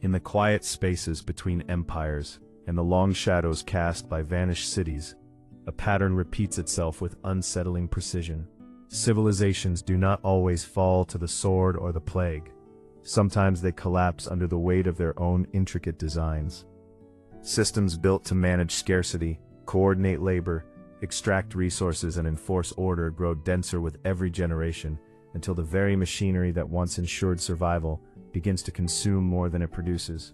In the quiet spaces between empires and the long shadows cast by vanished cities, a pattern repeats itself with unsettling precision. Civilizations do not always fall to the sword or the plague. Sometimes they collapse under the weight of their own intricate designs. Systems built to manage scarcity, coordinate labor, extract resources and enforce order grow denser with every generation, until the very machinery that once ensured survival begins to consume more than it produces.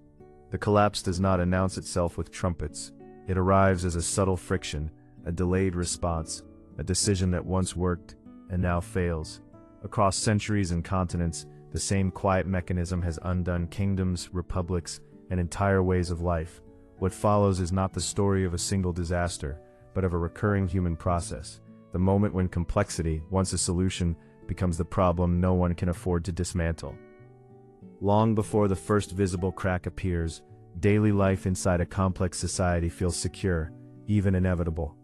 The collapse does not announce itself with trumpets. It arrives as a subtle friction, a delayed response, a decision that once worked and now fails. Across centuries and continents, the same quiet mechanism has undone kingdoms, republics, and entire ways of life. What follows is not the story of a single disaster, but of a recurring human process, the moment when complexity, once a solution, becomes the problem no one can afford to dismantle. Long before the first visible crack appears, daily life inside a complex society feels secure, even inevitable.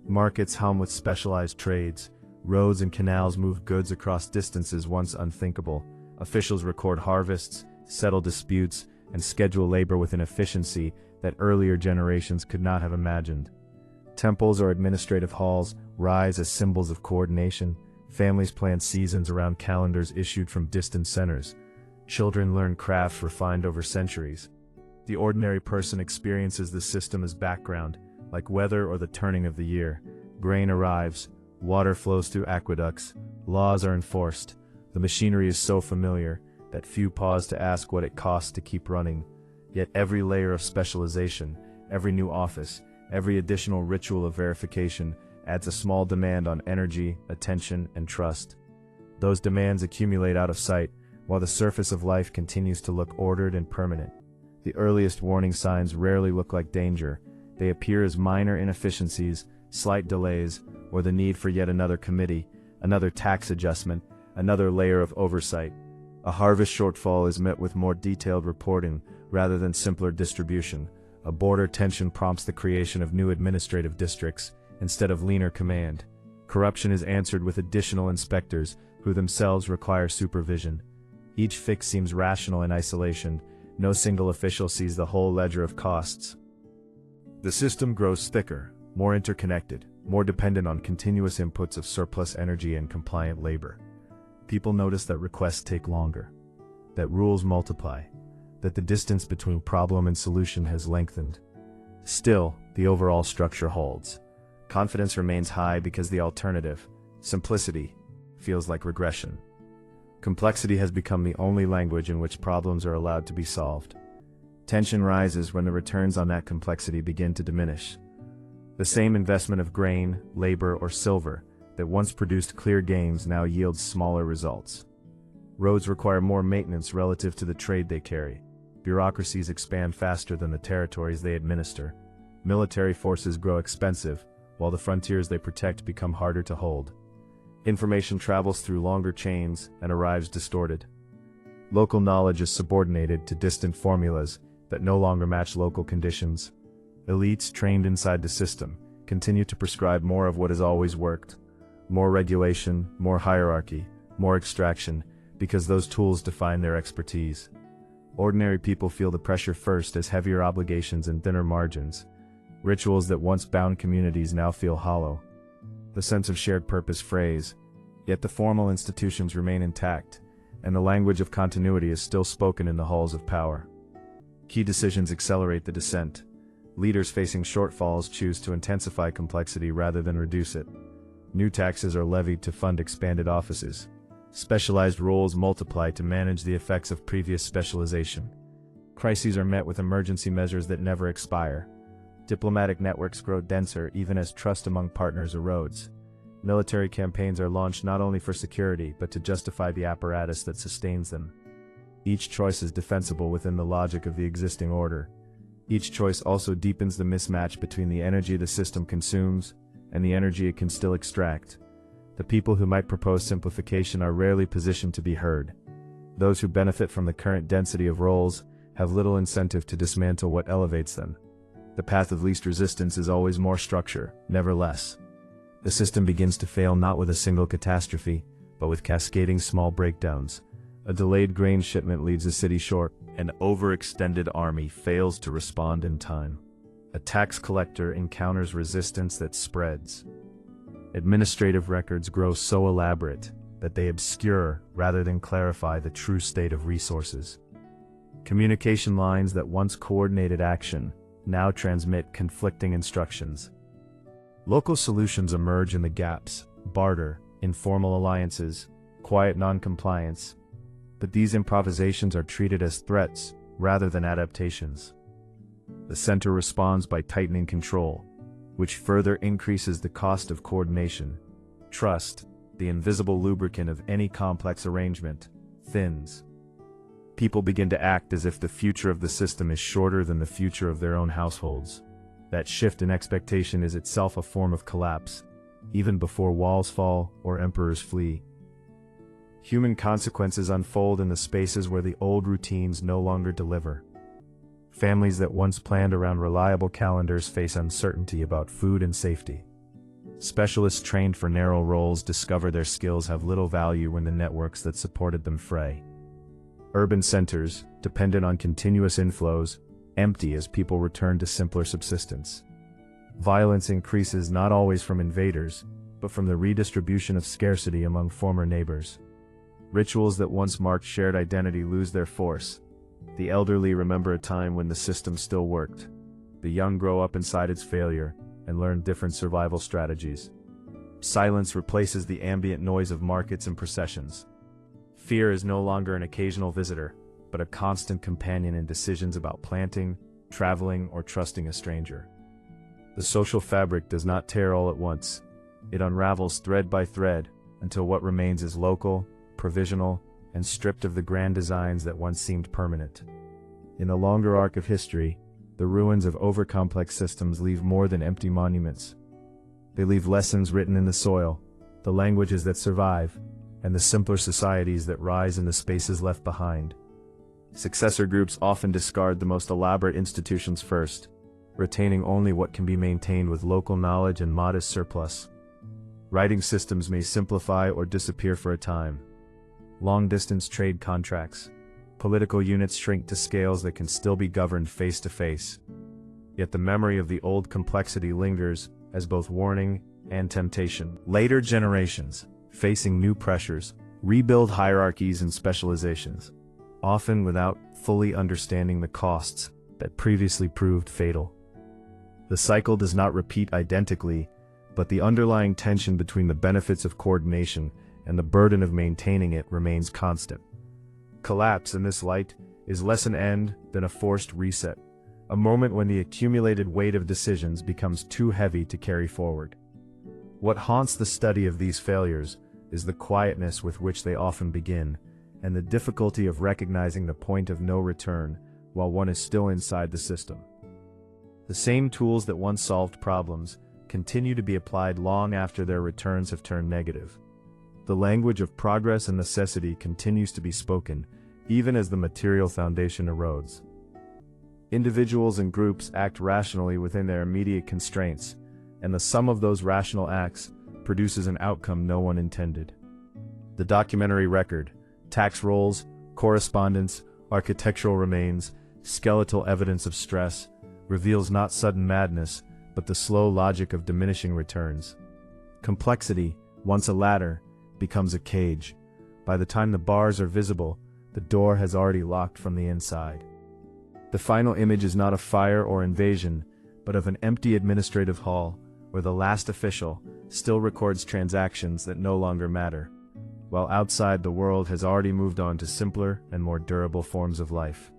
Markets hum with specialized trades, roads and canals move goods across distances once unthinkable, officials record harvests, settle disputes, and schedule labor with an efficiency that earlier generations could not have imagined. Temples or administrative halls rise as symbols of coordination. Families plan seasons around calendars issued from distant centers. Children learn crafts refined over centuries. The ordinary person experiences the system as background, like weather or the turning of the year. Grain arrives, water flows through aqueducts, laws are enforced. The machinery is so familiar that few pause to ask what it costs to keep running. Yet every layer of specialization, every new office, every additional ritual of verification adds a small demand on energy, attention, and trust. Those demands accumulate out of sight, while the surface of life continues to look ordered and permanent. The earliest warning signs rarely look like danger. They appear as minor inefficiencies, slight delays, or the need for yet another committee, another tax adjustment, another layer of oversight. A harvest shortfall is met with more detailed reporting rather than simpler distribution. A border tension prompts the creation of new administrative districts instead of leaner command. Corruption is answered with additional inspectors who themselves require supervision. Each fix seems rational in isolation. No single official sees the whole ledger of costs. The system grows thicker, more interconnected, more dependent on continuous inputs of surplus energy and compliant labor. People notice that requests take longer, that rules multiply, that the distance between problem and solution has lengthened. Still, the overall structure holds. Confidence remains high because the alternative, simplicity, feels like regression. Complexity has become the only language in which problems are allowed to be solved. Tension rises when the returns on that complexity begin to diminish. The same investment of grain, labor, or silver that once produced clear gains now yields smaller results. Roads require more maintenance relative to the trade they carry. Bureaucracies expand faster than the territories they administer. Military forces grow expensive, while the frontiers they protect become harder to hold. Information travels through longer chains and arrives distorted. Local knowledge is subordinated to distant formulas that no longer match local conditions. Elites trained inside the system continue to prescribe more of what has always worked. More regulation, more hierarchy, more extraction, because those tools define their expertise. Ordinary people feel the pressure first as heavier obligations and thinner margins. Rituals that once bound communities now feel hollow. The sense of shared purpose frays, yet the formal institutions remain intact, and the language of continuity is still spoken in the halls of power. Key decisions accelerate the descent. Leaders facing shortfalls choose to intensify complexity rather than reduce it. New taxes are levied to fund expanded offices. Specialized roles multiply to manage the effects of previous specialization. Crises are met with emergency measures that never expire. Diplomatic networks grow denser even as trust among partners erodes. Military campaigns are launched not only for security but to justify the apparatus that sustains them. Each choice is defensible within the logic of the existing order. Each choice also deepens the mismatch between the energy the system consumes and the energy it can still extract. The people who might propose simplification are rarely positioned to be heard. Those who benefit from the current density of roles have little incentive to dismantle what elevates them. The path of least resistance is always more structure, never less. The system begins to fail not with a single catastrophe, but with cascading small breakdowns. A delayed grain shipment leaves a city short. An overextended army fails to respond in time. A tax collector encounters resistance that spreads. Administrative records grow so elaborate that they obscure rather than clarify the true state of resources. Communication lines that once coordinated action now transmit conflicting instructions. Local solutions emerge in the gaps: barter, informal alliances, quiet non-compliance. But these improvisations are treated as threats rather than adaptations. The center responds by tightening control, which further increases the cost of coordination. Trust, the invisible lubricant of any complex arrangement, thins. People begin to act as if the future of the system is shorter than the future of their own households. That shift in expectation is itself a form of collapse, even before walls fall or emperors flee. Human consequences unfold in the spaces where the old routines no longer deliver. Families that once planned around reliable calendars face uncertainty about food and safety. Specialists trained for narrow roles discover their skills have little value when the networks that supported them fray. Urban centers, dependent on continuous inflows, empty as people return to simpler subsistence. Violence increases not always from invaders, but from the redistribution of scarcity among former neighbors. Rituals that once marked shared identity lose their force. The elderly remember a time when the system still worked. The young grow up inside its failure and learn different survival strategies. Silence replaces the ambient noise of markets and processions. Fear is no longer an occasional visitor, but a constant companion in decisions about planting, traveling, or trusting a stranger. The social fabric does not tear all at once. It unravels thread by thread until what remains is local, provisional, and stripped of the grand designs that once seemed permanent. In the longer arc of history, the ruins of overcomplex systems leave more than empty monuments. They leave lessons written in the soil, the languages that survive, and the simpler societies that rise in the spaces left behind. Successor groups often discard the most elaborate institutions first, retaining only what can be maintained with local knowledge and modest surplus. Writing systems may simplify or disappear for a time. Long-distance trade contracts. Political units shrink to scales that can still be governed face-to-face. Yet the memory of the old complexity lingers as both warning and temptation. Later generations, facing new pressures, rebuild hierarchies and specializations, often without fully understanding the costs that previously proved fatal. The cycle does not repeat identically, but the underlying tension between the benefits of coordination and the burden of maintaining it remains constant. Collapse, in this light, is less an end than a forced reset, a moment when the accumulated weight of decisions becomes too heavy to carry forward. What haunts the study of these failures is the quietness with which they often begin, and the difficulty of recognizing the point of no return while one is still inside the system. The same tools that once solved problems continue to be applied long after their returns have turned negative. The language of progress and necessity continues to be spoken, even as the material foundation erodes. Individuals and groups act rationally within their immediate constraints, and the sum of those rational acts produces an outcome no one intended. The documentary record, tax rolls, correspondence, architectural remains, skeletal evidence of stress, reveals not sudden madness, but the slow logic of diminishing returns. Complexity, once a ladder, becomes a cage. By the time the bars are visible, the door has already locked from the inside. The final image is not of fire or invasion, but of an empty administrative hall, where the last official still records transactions that no longer matter, while outside the world has already moved on to simpler and more durable forms of life.